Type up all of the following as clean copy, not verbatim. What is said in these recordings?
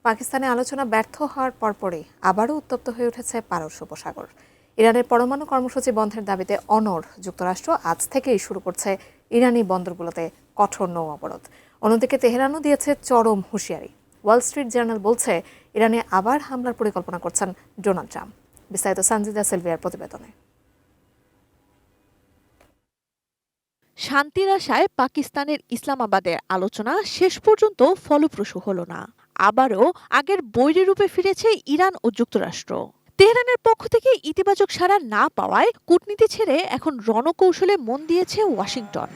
পাকিস্তানে আলোচনা ব্যর্থ হওয়ার পরপরই আবারও উত্তপ্ত হয়ে উঠেছে পারস্য উপসাগর। ইরানের পরমাণু কর্মসূচি বন্ধের দাবিতে অনড় যুক্তরাষ্ট্র আজ থেকেই শুরু করছে ইরানি বন্দরগুলোতে কঠোর নৌ অবরোধ। অন্যদিকে তেহরানও দিয়েছে চরম হুঁশিয়ারি। ওয়াল স্ট্রিট জার্নাল বলছে ইরানে আবার হামলার পরিকল্পনা করছেন ডোনাল্ড ট্রাম্প। বিস্তারিত সঞ্জিদা সিলভিয়ার প্রতিবেদনে। শান্তির আশায় পাকিস্তানের ইসলামাবাদের আলোচনা শেষ পর্যন্ত ফলপ্রসূ হলো না। আবারও আগের বৈরী রূপে ফিরেছে ইরান ও যুক্তরাষ্ট্র। তেহরানের পক্ষ থেকে ইতিবাচক সাড়া না পাওয়ায় কূটনীতি ছেড়ে এখন রণকৌশলে মন দিয়েছে ওয়াশিংটন।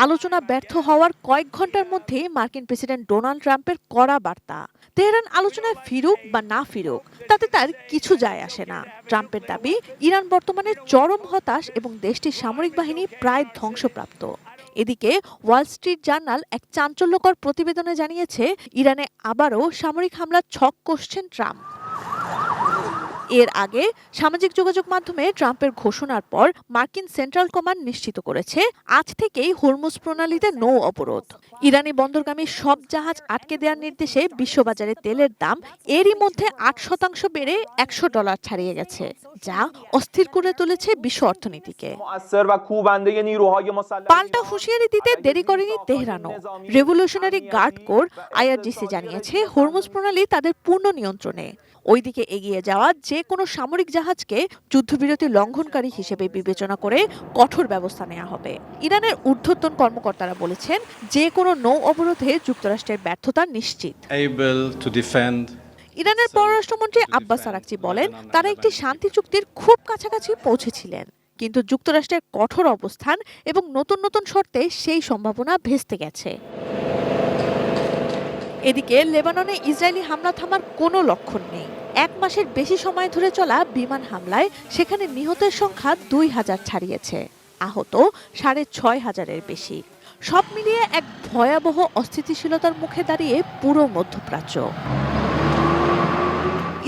আলোচনা ব্যর্থ হওয়ার কয়েক ঘন্টার মধ্যে মার্কিন প্রেসিডেন্ট ডোনাল্ড ট্রাম্পের কড়া বার্তা, তেহরান আলোচনায় ফিরুক বা না ফিরুক তাতে তার কিছু যায় আসে না। ট্রাম্পের দাবি, ইরান বর্তমানে চরম হতাশ এবং দেশটির সামরিক বাহিনী প্রায় ধ্বংসপ্রাপ্ত। এদিকে ওয়াল স্ট্রিট জার্নাল এক চাঞ্চল্যকর প্রতিবেদনে জানিয়েছে ইরানে আবারও সামরিক হামলার ছক কষছেন ট্রাম্প। এর আগে সামাজিক যোগাযোগ মাধ্যমে ট্রাম্পের ঘোষণার পর মার্কিন সেন্ট্রাল কমান্ড নিশ্চিত করেছে আজ থেকেই হরমুজ প্রণালীতে নৌ অবরোধ। ইরানি বন্দরগামী সব জাহাজ আটকে দেওয়ার নির্দেশে বিশ্ববাজারে তেলের দাম এরই মধ্যে ৮% বেড়ে $100 ছাড়িয়ে গেছে, যা অস্থির করে তুলেছে বিশ্ব অর্থনীতিকে। পাল্টা হুঁশিয়ারি দিতে দেরি করেনি তেহরানও। রেভলিউশনারি গার্ড কোর আইআরজিসি জানিয়েছে হরমুজ প্রণালী তাদের পূর্ণ নিয়ন্ত্রণে। ওইদিকে এগিয়ে যাওয়া যে কোনো সামরিক জাহাজকে যুদ্ধবিরতি লঙ্ঘনকারী হিসেবে বিবেচনা করে কঠোর ব্যবস্থা নেওয়া হবে। ইরানের ঊর্ধ্বতন কর্মকর্তারা বলেছেন যে কোনো নৌ অবরোধে যুক্তরাষ্ট্রের ব্যর্থতা নিশ্চিত। ইরানের পররাষ্ট্রমন্ত্রী আব্বাস আরাকচি বলেন তারা একটি শান্তি চুক্তির খুব কাছাকাছি পৌঁছেছিলেন, কিন্তু যুক্তরাষ্ট্রের কঠোর অবস্থান এবং নতুন নতুন শর্তে সেই সম্ভাবনা ভেস্তে গেছে। এদিকে লেবাননে ইসরায়েলি হামলা থামার কোনো লক্ষণ নেই। 1 মাসের বেশি সময় ধরে চলা বিমান হামলায় সেখানে নিহতের সংখ্যা 2000 ছাড়িয়েছে, আহত 6500-এর বেশি। সব মিলিয়ে এক ভয়াবহ অস্থিতিশীলতার মুখে দাঁড়িয়ে পুরো মধ্যপ্রাচ্য।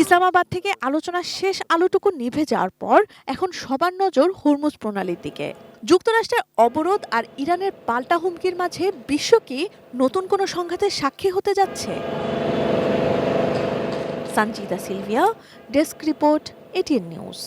ইসলামাবাদ থেকে আলোচনার শেষ আলোটুকু নিভে যাওয়ার পর এখন সবার নজর হরমুজ প্রণালীর দিকে। যুক্তরাষ্ট্রের অবরোধ আর ইরানের পাল্টা হুমকির মাঝে বিশ্ব কি নতুন কোনো সংঘাতের সাক্ষী হতে যাচ্ছে? Sanjida Sylvia, desk report, ATN news.